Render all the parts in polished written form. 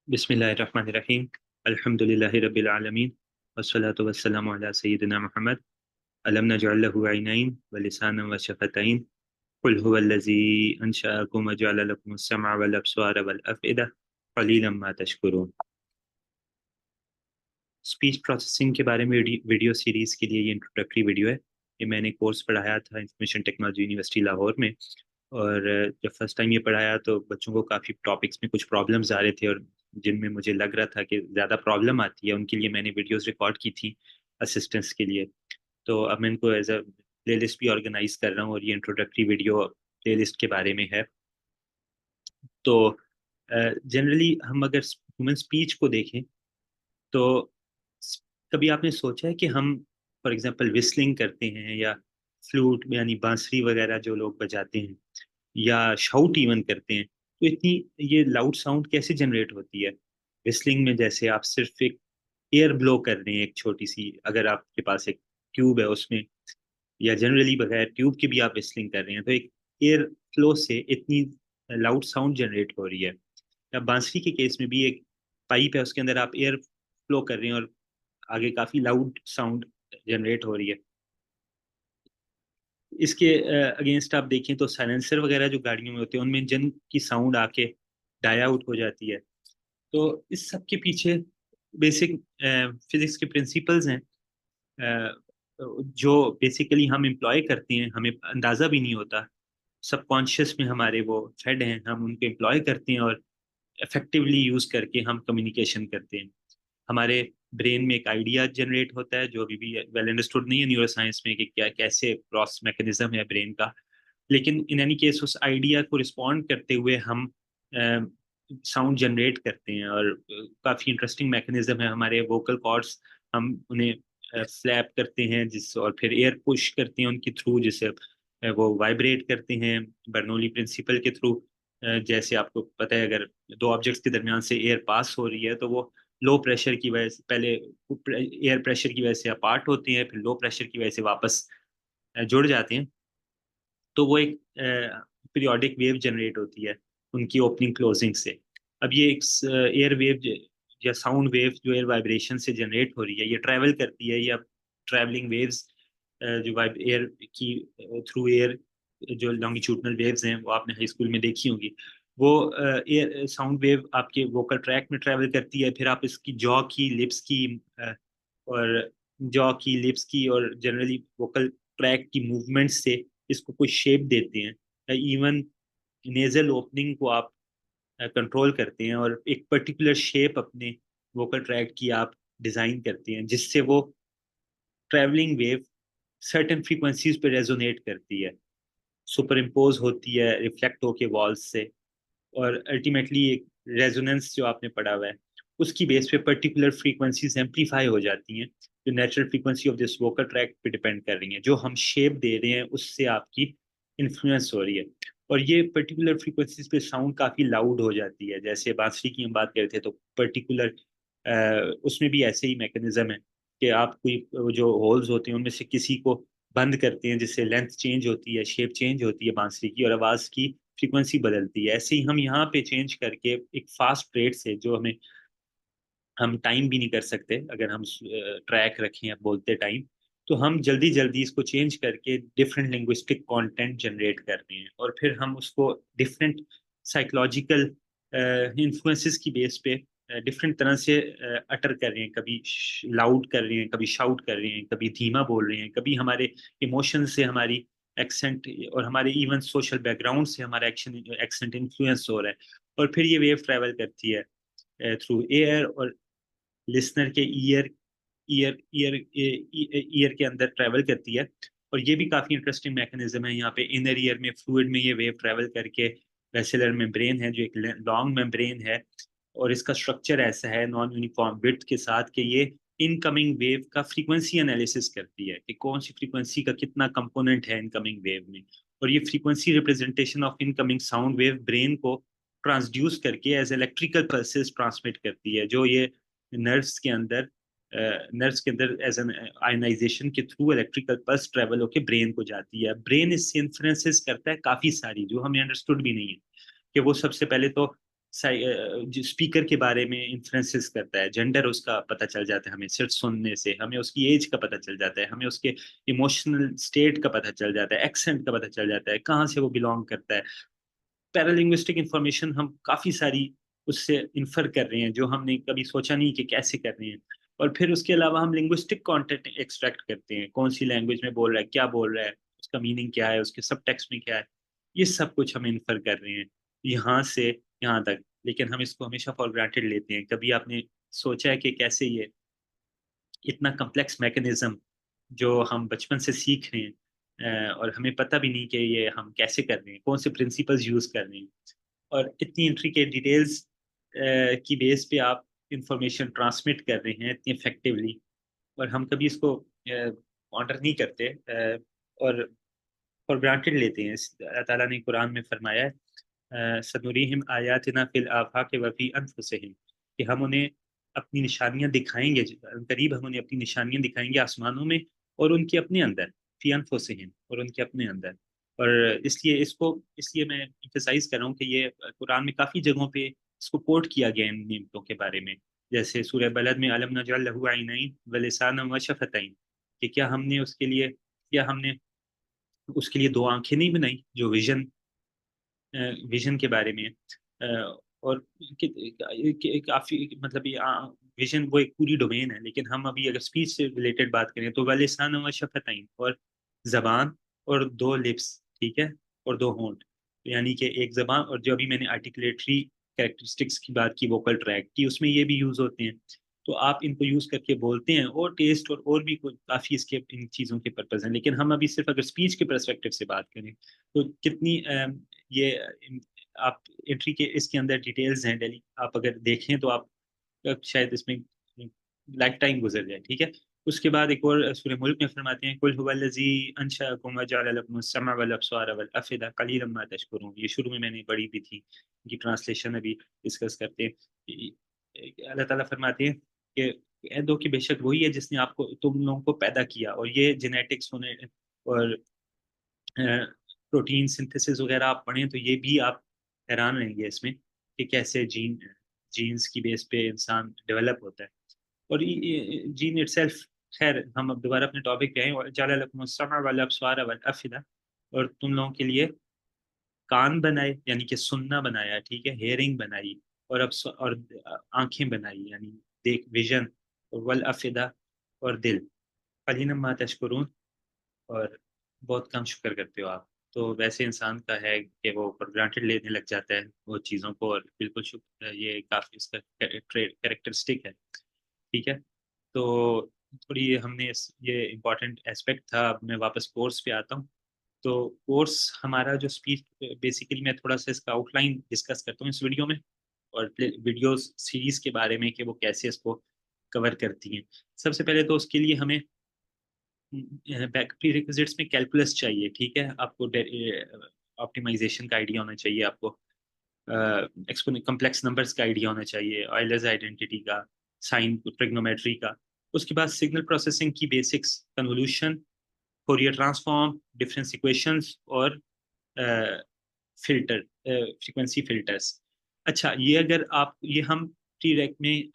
बिस्मिल्लाहिर्रहमानिर्रहीम। अल्हम्दुलिल्लाहि रब्बिल आलमीन वस्सलातु वस्सलामु अला सय्यिदिना मुहम्मद अलम नजअल लहु ऐनैन व लिसानन व शफतैन कुल हुवल्लज़ी अंशअकुम व जअल लकुमुस समअ वल अब्सार वल अफ़इदा क़लीलन मा तशकुरून। स्पीच प्रोसेसिंग के बारे में वीडियो सीरीज़ के लिए ये इंट्रोडक्टरी वीडियो है। ये मैंने कोर्स पढ़ाया था इंफॉर्मेशन टेक्नोलॉजी यूनिवर्सिटी लाहौर में। और जब फर्स्ट टाइम ये पढ़ाया तो बच्चों को काफ़ी टॉपिक्स में कुछ प्रॉब्लम्स आ रहे थे, और जिनमें मुझे लग रहा था कि ज़्यादा प्रॉब्लम आती है उनके लिए मैंने वीडियोस रिकॉर्ड की थी असिस्टेंस के लिए। तो अब मैं इनको एज अ प्लेलिस्ट भी ऑर्गेनाइज कर रहा हूँ, और ये इंट्रोडक्टरी वीडियो प्लेलिस्ट के बारे में है। तो जनरली हम अगर ह्यूमन स्पीच को देखें तो स- कभी आपने सोचा है कि हम फॉर एग्जांपल विस्लिंग करते हैं, या फ्लूट यानी बांसुरी वगैरह जो लोग बजाते हैं, या शाउट इवन करते हैं, तो इतनी ये लाउड साउंड कैसे जनरेट होती है? विस्लिंग में जैसे आप सिर्फ एक एयर ब्लो कर रहे हैं, एक छोटी सी, अगर आपके पास एक ट्यूब है उसमें, या जनरली बगैर ट्यूब के भी आप विस्लिंग कर रहे हैं, तो एक एयर फ्लो से इतनी लाउड साउंड जनरेट हो रही है। या बांसुरी के केस में भी एक पाइप है, उसके अंदर आप एयर फ्लो कर रहे हैं और आगे काफी लाउड साउंड जनरेट हो रही है। इसके अगेंस्ट आप देखें तो साइलेंसर वगैरह जो गाड़ियों में होते हैं उनमें इंजन की साउंड आके डाई आउट हो जाती है। तो इस सब के पीछे बेसिक फिजिक्स के प्रिंसिपल्स हैं, अ, जो बेसिकली हम एम्प्लॉय करते हैं, हमें अंदाजा भी नहीं होता। सबकॉन्शियस में हमारे वो फेड हैं, हम उनको एम्प्लॉय करते हैं और इफेक्टिवली यूज करके हम कम्युनिकेशन करते हैं। हमारे ब्रेन में एक आइडिया जनरेट होता है जो अभी भी वेल अंडरस्टूड नहीं है न्यूरो साइंस में, कि क्या कैसे क्रॉस मैकेनिज्म है ब्रेन का। लेकिन इन एनी केस उस आइडिया को रिस्पॉन्ड करते हुए हम साउंड जनरेट करते हैं, और काफ़ी इंटरेस्टिंग मैकेनिज्म है हमारे वोकल कॉर्ड्स। हम उन्हें फ्लैप करते हैं जिस, और फिर एयर पुश करते हैं उनके थ्रू, जिससे वो वाइब्रेट करते हैं बर्नौली प्रिंसिपल के थ्रू। जैसे आपको पता है, अगर दो ऑब्जेक्ट्स के दरमियान से एयर पास हो रही है तो वो लो प्रेशर की वजह से, पहले एयर प्रेशर की वजह से अपार्ट होती हैं, फिर लो प्रेशर की वजह से वापस जुड़ जाते हैं। तो वो एक पीरियोडिक वेव जनरेट होती है उनकी ओपनिंग क्लोजिंग से। अब ये एक एयर वेव या साउंड वेव जो एयर वाइब्रेशन से जनरेट हो रही है, ये ट्रैवल करती है, या ट्रैवलिंग वेव्स जो वाइब एयर की थ्रू एयर, जो लॉन्गिट्यूडनल वेव्स हैं वो आपने हाई स्कूल में देखी होंगी। वो एयर साउंड वेव आपके वोकल ट्रैक में ट्रैवल करती है, फिर आप इसकी जॉ की, लिप्स की, और जॉ की, लिप्स की, और जनरली वोकल ट्रैक की मूवमेंट से इसको कोई शेप देते हैं। इवन नेजल ओपनिंग को आप कंट्रोल करते हैं, और एक पर्टिकुलर शेप अपने वोकल ट्रैक की आप डिजाइन करते हैं, जिससे वो ट्रैवलिंग वेव सर्टेन फ्रीक्वेंसीज पे रेजोनेट करती है, सुपर इम्पोज होती है रिफ्लेक्ट होके वॉल्स से, और अल्टीमेटली एक रेजोनेंस जो आपने पढ़ा हुआ है उसकी बेस पे पर्टिकुलर फ्रीक्वेंसीज एम्पलीफाई हो जाती हैं, जो natural frequency of this vocal track पे डिपेंड कर रही हैं। जो हम शेप दे रहे हैं उससे आपकी इन्फ्लुएंस हो रही है, और ये पर्टिकुलर फ्रीक्वेंसीज पे साउंड काफी लाउड हो जाती है। जैसे बांसुरी की हम बात करते थे तो पर्टिकुलर उसमें भी ऐसे ही मैकेनिज्म है कि आप कोई जो होल्स होते हैं उनमें से किसी को बंद करते हैं, जिससे लेंथ चेंज होती है, शेप चेंज होती है बांसुरी की, और आवाज की फ्रीक्वेंसी बदलती है। ऐसे ही हम यहाँ पे चेंज करके एक फास्ट रेट से, जो हमें, हम टाइम भी नहीं कर सकते अगर हम ट्रैक रखें अब बोलते टाइम, तो हम जल्दी जल्दी इसको चेंज करके डिफरेंट लिंग्विस्टिक कंटेंट जनरेट कर रहे हैं, और फिर हम उसको डिफरेंट साइकोलॉजिकल इन्फ्लुएंसेस की बेस पे डिफरेंट तरह से अटर कर रहे हैं। कभी लाउड कर रहे हैं, कभी शाउट कर रहे हैं, कभी धीमा बोल रहे हैं, कभी हमारे इमोशन से हमारी एक्सेंट, और हमारे इवन सोशल बैकग्राउंड से हमारा एक्सेंट इन्फ्लुएंस हो रहा है। और फिर ये वेव ट्रैवल करती है थ्रू एयर, और लिसनर के ईयर ईयर ईयर ईयर के अंदर ट्रैवल करती है। और ये भी काफी इंटरेस्टिंग मैकेनिज्म है। यहाँ पे इनर ईयर में फ्लूइड में ये वेव ट्रैवल करके वेसिलर मेम्ब्रेन है, जो एक लॉन्ग मेम्ब्रेन है, और इसका स्ट्रक्चर ऐसा है नॉन यूनिफॉर्म विड्थ के साथ, कि ये इनकमिंग वेव का फ्रीक्वेंसी एनालिसिस करती है कि कौन सी फ्रीक्वेंसी का कितना कंपोनेंट है इनकमिंग वेव में। और ये frequency representation of incoming sound wave brain को ट्रांसड्यूस करके एज इलेक्ट्रिकल पल्सेस ट्रांसमिट करती है, जो ये नर्व्स के अंदर नर्व्स के अंदर एज एन आयनाइजेशन के थ्रू इलेक्ट्रिकल पल्स ट्रेवल होकर ब्रेन को जाती है। ब्रेन इससे इन्फ्लुएंसेस करता है काफी सारी, जो हमें अंडरस्टूड भी नहीं है, कि वो सबसे पहले तो जो स्पीकर के बारे में इन्फ्लुएंसेस करता है, जेंडर उसका पता चल जाता है हमें सिर्फ सुनने से, हमें उसकी एज का पता चल जाता है, हमें उसके इमोशनल स्टेट का पता चल जाता है, एक्सेंट का पता चल जाता है, कहाँ से वो बिलोंग करता है। पैरालिंग्विस्टिक इंफॉर्मेशन हम काफ़ी सारी उससे इन्फर कर रहे हैं जो हमने कभी सोचा नहीं कि कैसे कर रहे हैं। और फिर उसके अलावा हम लिंग्विस्टिक कंटेंट एक्सट्रैक्ट करते हैं, कौन सी लैंग्वेज में बोल रहा है, क्या बोल रहा है, उसका मीनिंग क्या है, उसके सब टेक्स्ट में क्या है, ये सब कुछ हम इन्फर कर रहे हैं यहाँ से यहाँ तक। लेकिन हम इसको हमेशा फॉर ग्रांटेड लेते हैं। कभी आपने सोचा है कि कैसे ये इतना कम्प्लेक्स मैकेनिज्म जो हम बचपन से सीख रहे हैं, और हमें पता भी नहीं कि ये हम कैसे कर रहे हैं, कौन से प्रिंसिपल्स यूज कर रहे हैं, और इतनी इंट्रिकेट डिटेल्स की बेस पे आप इंफॉर्मेशन ट्रांसमिट कर रहे हैं इतनी इफेक्टिवली, और हम कभी इसको ऑनर नहीं करते, और फॉर ग्रांटेड लेते हैं। अल्लाह ताला ने कुरान में फरमाया है, सनुरीहिम आयातिना फिल आफाक व फी अनफुसिहिम, कि हम उन्हें अपनी निशानियां दिखाएंगे, करीब हम उन्हें अपनी निशानियां दिखाएंगे आसमानों में और उनके अपने अंदर, फी अनफुसिहिम, और उनके अपने अंदर। और इसलिए मैं इम्फेसाइज कर रहा हूँ कि ये कुरान में काफ़ी जगहों पे इसको कोट किया गया है इन नियमतों के बारे में। जैसे सूरह बलद में अलम नजअल लहू ऐनैन व लिसानन व शफतैन, कि क्या हमने उसके लिए दो आंखें नहीं बनाई, जो विजन के बारे में है। और काफी मतलब ये विजन वो एक पूरी डोमेन है, लेकिन हम अभी अगर स्पीच से रिलेटेड बात करें तो वलिसान व शफतैन, और जबान और दो लिप्स, ठीक है, और दो होंठ, यानी कि एक जबान, और जो अभी मैंने आर्टिकुलेटरी कैरेक्टरिस्टिक्स की बात की, वोकल ट्रैक की, उसमें ये भी यूज होते हैं। तो आप इनको यूज करके बोलते हैं, और टेस्ट और भी कुछ काफी इसके इन चीजों के पर्पज हैं। लेकिन हम अभी सिर्फ अगर स्पीच के परस्पेक्टिव से बात करें तो कितनी ये आप एंट्री के इसके अंदर डिटेल्स हैं डेली, आप अगर देखें तो आप शायद इसमें लाइफ टाइम गुजर जाए, ठीक है। उसके बाद एक और सूरह मुल्क में फरमाते हैं, कुल हुवल्लज़ी अंशअकुम वजअल लकुमुस समअ वल अब्सार वल अफइदा कलीलन मा तशकुरून। ये शुरू में मैंने पढ़ी भी थी, इनकी ट्रांसलेशन अभी डिस्कस करते हैं। अल्लाह ताला फरमाते हैं कि कह दो कि बेशक वही है जिसने आपको तुम लोगों को पैदा किया, और ये जेनेटिक्स होने और प्रोटीन सिंथेसिस वगैरह आप पढ़ें तो ये भी आप हैरान रहेंगे इसमें कि कैसे जीन्स की बेस पे इंसान डेवलप होता है। और जीन इटसेल्फ, खैर हम अब दोबारा अपने टॉपिक पे आए, और जाला लकुमुस समअ वल अब्सार वल अफइदा, और तुम लोगों के लिए कान बनाए यानी कि सुनना बनाया, ठीक है, हेयरिंग बनाई, और अब और आंखें बनाई यानी देख विजन, और वल अफइदा, और दिल, कलीलन मा तशकुरून, और बहुत कम शुक्र करते हो आप। तो वैसे इंसान का है कि वो फॉर ग्रांटेड लेने लग जाता है वो चीज़ों को, और बिल्कुल शुक्र, ये काफ़ी इसका कैरेक्टरिस्टिक है, ठीक है। तो थोड़ी हमने ये इम्पोर्टेंट एस्पेक्ट था। अब मैं वापस कोर्स पे आता हूँ। तो कोर्स हमारा जो स्पीच, बेसिकली मैं थोड़ा सा इसका आउटलाइन डिस्कस करता हूँ इस वीडियो में, और वीडियो सीरीज के बारे में कि वो कैसे इसको कवर करती हैं। सबसे पहले तो उसके लिए हमें प्री रिक्विजिट्स में कैलकुलस चाहिए, ठीक है, आपको ऑप्टिमाइजेशन का आइडिया होना चाहिए, आपको कम्प्लेक्स नंबर्स का आइडिया होना चाहिए, ऑयलर्स आइडेंटिटी का, साइन ट्रिग्नोमेट्री का। उसके बाद सिग्नल प्रोसेसिंग की basics, convolution, Fourier transform, difference equations, और फिल्टर, फ्रीक्वेंसी फिल्टर्स। अच्छा, ये अगर आप ये हम प्री रैक में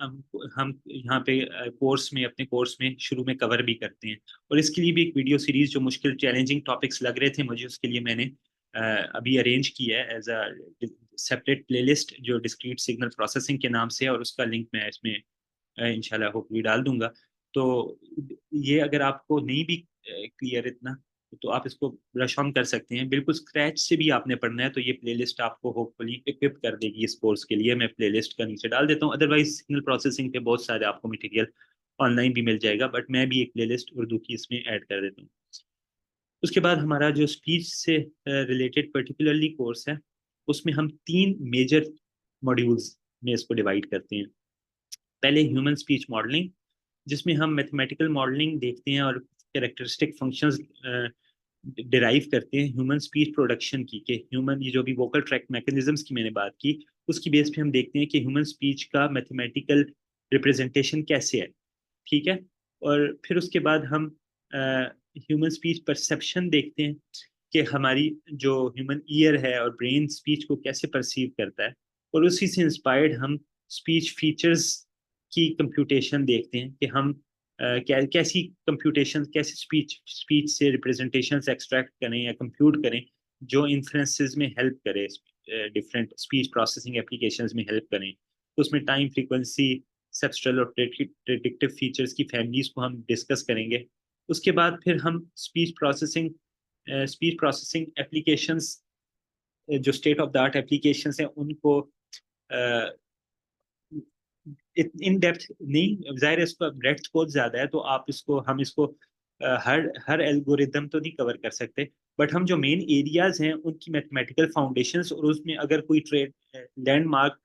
हम यहाँ पे कोर्स में, अपने कोर्स में शुरू में कवर भी करते हैं। और इसके लिए भी एक वीडियो सीरीज जो मुश्किल चैलेंजिंग टॉपिक्स लग रहे थे मुझे, उसके लिए मैंने अभी अरेंज किया है एज अ सेपरेट प्लेलिस्ट जो डिस्क्रीट सिग्नल प्रोसेसिंग के नाम से है, और उसका लिंक मैं इसमें इंशाल्लाह होपफुली डाल दूंगा। तो ये अगर आपको नहीं भी क्लियर इतना, तो आप इसको ब्रश ऑन कर सकते हैं। बिल्कुल स्क्रैच से भी आपने पढ़ना है तो ये प्लेलिस्ट आपको होपफुली इक्विप कर देगी इस कोर्स के लिए। मैं प्लेलिस्ट का नीचे डाल देता हूँ, अदरवाइज सिग्नल प्रोसेसिंग पे बहुत सारे आपको मटेरियल ऑनलाइन भी मिल जाएगा, बट मैं भी एक प्लेलिस्ट उर्दू की इसमें ऐड कर देता हूँ। उसके बाद हमारा जो स्पीच से रिलेटेड पर्टिकुलरली कोर्स है, उसमें हम तीन मेजर मॉड्यूल्स में इसको डिवाइड करते हैं। पहले ह्यूमन स्पीच मॉडलिंग, जिसमें हम मैथमेटिकल मॉडलिंग देखते हैं और कैरेक्टरिस्टिक फंक्शंस डिराइव करते हैं ह्यूमन स्पीच प्रोडक्शन की, कि ह्यूमन ये जो भी वोकल ट्रैक मैकेनिज्म्स की मैंने बात की, उसकी बेस पे हम देखते हैं कि ह्यूमन स्पीच का मैथमेटिकल रिप्रेजेंटेशन कैसे है, ठीक है। और फिर उसके बाद हम ह्यूमन स्पीच परसेप्शन देखते हैं कि हमारी जो ह्यूमन ईयर है और ब्रेन स्पीच को कैसे परसीव करता है। और उसी से इंस्पायर्ड हम स्पीच फीचर्स की कंप्यूटेशन देखते हैं कि हम कैसी कंप्यूटेशन, कैसी स्पीच स्पीच से रिप्रेजेंटेशंस एक्सट्रैक्ट करें या कंप्यूट करें जो इन्फ्रेंसेस में हेल्प करे, डिफरेंट स्पीच प्रोसेसिंग एप्लीकेशंस में हेल्प करें। तो उसमें टाइम, फ्रीक्वेंसी, सबस्ट्रल और प्रेडिक्टिव फीचर्स की फैमिलीज को हम डिस्कस करेंगे। उसके बाद फिर हम स्पीच प्रोसेसिंग एप्लीकेशंस, जो state of the art applications हैं उनको इन डेप्थ नहीं, जाहिर है इसका ब्रेड्थ बहुत ज्यादा है, तो हम इसको हर हर एल्गोरिदम तो नहीं कवर कर सकते, बट हम जो मेन एरियाज हैं उनकी मैथमेटिकल फाउंडेशंस और उसमें अगर कोई ट्रेड लैंडमार्क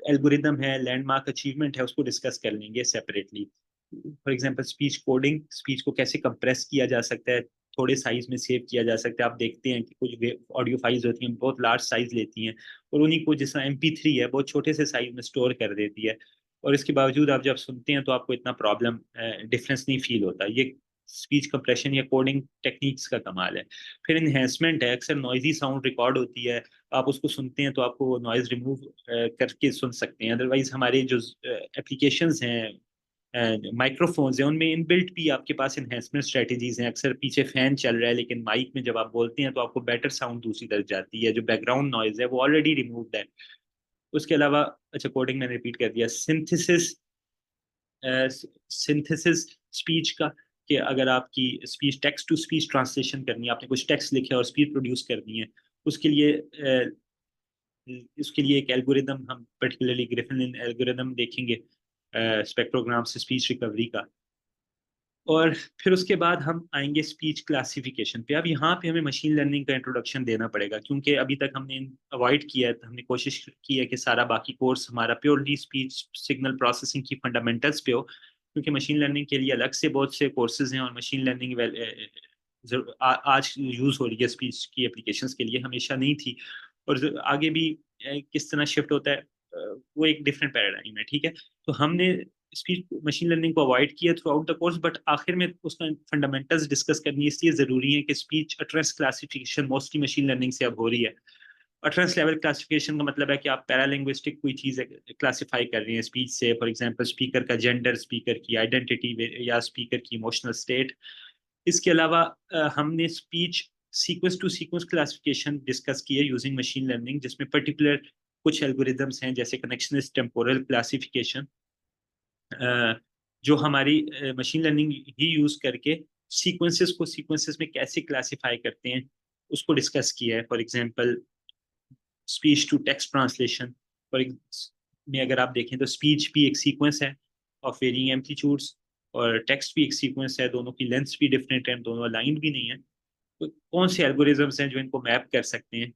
एल्गोरिदम है, लैंडमार्क अचीवमेंट है, उसको डिस्कस कर लेंगे separately. For example speech coding, speech को कैसे कंप्रेस किया जा सकता है, थोड़े साइज में सेव किया जा सकता है। आप देखते हैं कि कुछ ऑडियो फाइल्स होती हैं बहुत लार्ज साइज लेती हैं, और उन्हीं को जिस MP3 है बहुत छोटे से साइज में स्टोर कर देती है, और इसके बावजूद आप जब सुनते हैं तो आपको इतना प्रॉब्लम डिफरेंस नहीं फील होता। ये स्पीच कंप्रेशन या कोडिंग टेक्निक्स का कमाल है। फिर इन्हेंसमेंट है, अक्सर नॉइजी साउंड रिकॉर्ड होती है, आप उसको सुनते हैं तो आपको वो नॉइज रिमूव करके सुन सकते हैं। अदरवाइज हमारे जो एप्लीकेशंस हैं, माइक्रोफोन्स हैं, उनमें इनबिल्ट भी आपके पास इन्हेंसमेंट स्ट्रेटजीज हैं। अक्सर पीछे फैन चल रहा है लेकिन माइक में जब आप बोलते हैं तो आपको बेटर साउंड दूसरी तरफ जाती है, जो बैकग्राउंड नॉइज है वो ऑलरेडी रिमूव्ड है। उसके अलावा, अच्छा कोडिंग मैंने रिपीट कर दिया, सिंथेसिस स्पीच का, कि अगर आपकी speech text to speech translation करनी है, आपने कुछ टेक्स्ट लिखे और स्पीच प्रोड्यूस करनी है, उसके लिए एक एल्गोरिदम हम पर्टिकुलरली ग्रिफिन एल्गोरिदम देखेंगे, स्पेक्ट्रोग्राम से स्पीच रिकवरी का। और फिर उसके बाद हम आएंगे स्पीच क्लासिफिकेशन पे। अब यहाँ पे हमें मशीन लर्निंग का इंट्रोडक्शन देना पड़ेगा, क्योंकि अभी तक हमने अवॉइड किया है, हमने कोशिश की है कि सारा बाकी कोर्स हमारा प्योरली स्पीच सिग्नल प्रोसेसिंग की फंडामेंटल्स पे हो, क्योंकि मशीन लर्निंग के लिए अलग से बहुत से कोर्सेज हैं, और मशीन लर्निंग आज यूज़ हो रही है स्पीच की एप्लीकेशंस के लिए, हमेशा नहीं थी। और आगे भी किस तरह शिफ्ट होता है, वो एक डिफरेंट पैराडाइम है, ठीक है। तो हमने स्पीच मशीन लर्निंग को अवॉइड किया through out the course, but आखिर में उसका फंडामेंटल्स डिस्कस करनी इसलिए ज़रूरी है कि speech utterance classification mostly machine learning से अब हो रही है। अटरेंस लेवल क्लासिफिकेशन का मतलब है कि आप पैरालिंग्विस्टिक कोई चीज़ क्लासिफाई कर रही हैं स्पीच से, फॉर एग्जांपल स्पीकर का जेंडर, स्पीकर की आइडेंटिटी या स्पीकर की इमोशनल स्टेट। इसके अलावा हमने speech sequence to sequence classification discuss की है यूजिंग मशीन लर्निंग, जिसमें पर्टिकुलर कुछ एल्गोरिदम्स हैं जैसे कनेक्शनिस्ट टेम्पोरल क्लासिफिकेशन, जो हमारी मशीन लर्निंग ही यूज करके सीक्वेंसेस में कैसे क्लासिफाई करते हैं उसको डिस्कस किया है। For example speech to text translation पर में अगर आप देखें तो स्पीच भी एक सीक्वेंस है ऑफ वेरिंग एम्पलीट्यूड्स, और टेक्स्ट भी एक सीक्वेंस है, दोनों की लेंथ्स भी डिफरेंट है, दोनों अलाइंड भी नहीं है। तो कौन से एल्गोरिजम्स हैं जो इनको मैप कर सकते हैं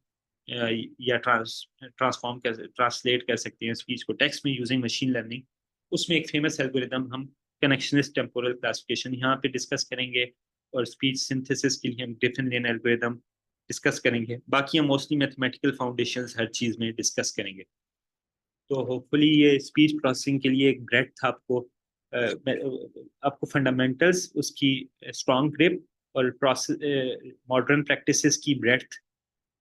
या ट्रांसलेट कर सकते हैं स्पीच को टेक्स्ट में यूजिंग मशीन लर्निंग। उसमें एक फेमस एल्गोरिदम हम कनेक्शनिस्ट टेम्पोरल क्लासिफिकेशन यहाँ पे डिस्कस करेंगे, और स्पीच सिंथेसिस के लिए हम डिफरेंट लेन एल्गोरिदम डिस्कस करेंगे। बाकी हम मोस्टली मैथमेटिकल फाउंडेशंस हर चीज़ में डिस्कस करेंगे। तो होपफुली ये स्पीच प्रोसेसिंग के लिए एक ब्रेड्थ आपको फंडामेंटल्स, उसकी स्ट्रॉन्ग ग्रिप और प्रोसेस मॉडर्न प्रैक्टिसेस की ब्रेड्थ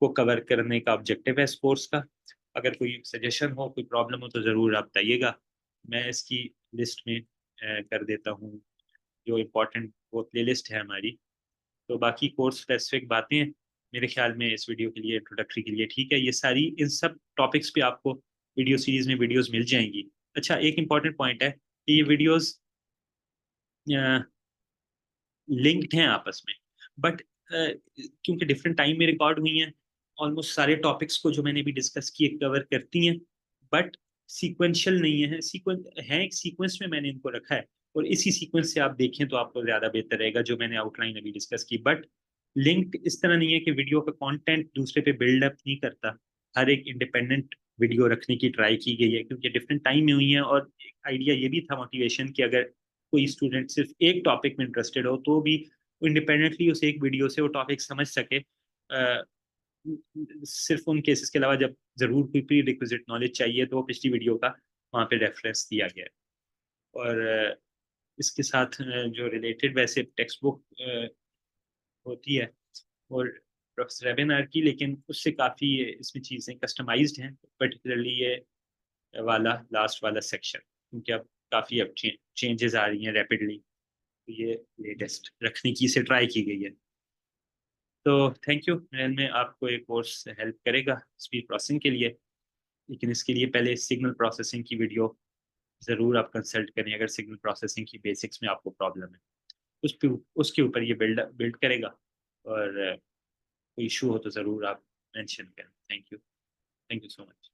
को कवर करने का ऑब्जेक्टिव है इस कोर्स का। अगर कोई सजेशन हो, कोई प्रॉब्लम हो तो ज़रूर आप बताइएगा, मैं इसकी लिस्ट में कर देता हूँ जो इम्पोर्टेंट वो प्ले लिस्ट है हमारी। तो बाकी कोर्स स्पेसिफिक बातें मेरे ख्याल में इस वीडियो के लिए, इंट्रोडक्टरी के लिए ठीक है। ये सारी इन सब टॉपिक्स पे आपको वीडियो सीरीज में वीडियोस मिल जाएंगी। अच्छा, एक इम्पॉर्टेंट पॉइंट है कि ये वीडियोस लिंक्ड हैं आपस में, बट क्योंकि डिफरेंट टाइम में रिकॉर्ड हुई हैं, ऑलमोस्ट सारे टॉपिक्स को जो मैंने भी डिस्कस किए कवर करती हैं, बट सीक्वेंशियल नहीं है। एक सीक्वेंस में मैंने इनको रखा है, और इसी सीक्वेंस से आप देखें तो आपको ज़्यादा बेहतर रहेगा जो मैंने आउटलाइन अभी डिस्कस की। बट लिंक इस तरह नहीं है कि वीडियो का कंटेंट दूसरे पे बिल्डअप नहीं करता, हर एक इंडिपेंडेंट वीडियो रखने की ट्राई की गई है, क्योंकि डिफरेंट टाइम में हुई है। और एक आइडिया ये भी था मोटिवेशन कि अगर कोई स्टूडेंट सिर्फ एक टॉपिक में इंटरेस्टेड हो तो भी इंडिपेंडेंटली उस एक वीडियो से वो टॉपिक समझ सके। सिर्फ उन केसेस के अलावा जब जरूर कोई प्री रिक्विजिट नॉलेज चाहिए तो वो पिछली वीडियो का वहाँ पे रेफरेंस दिया गया है। और इसके साथ जो रिलेटेड वैसे टेक्स्ट बुक होती है, और प्रोफेसर वेबिनार की, लेकिन उससे काफ़ी इसमें चीज़ें कस्टमाइज्ड हैं, पर्टिकुलरली ये वाला लास्ट वाला सेक्शन, क्योंकि अब काफ़ी अब चेंजेस आ रही हैं रैपिडली, तो ये लेटेस्ट रखने की इसे ट्राई की गई है। तो थैंक यू, मेरे में आपको एक कोर्स हेल्प करेगा स्पीड प्रोसेसिंग के लिए, लेकिन इसके लिए पहले सिग्नल प्रोसेसिंग की वीडियो ज़रूर आप कंसल्ट करें अगर सिग्नल प्रोसेसिंग की बेसिक्स में आपको प्रॉब्लम है। उसके ऊपर ये बिल्ड करेगा, और कोई इशू हो तो ज़रूर आप मेंशन करें। Thank you so much.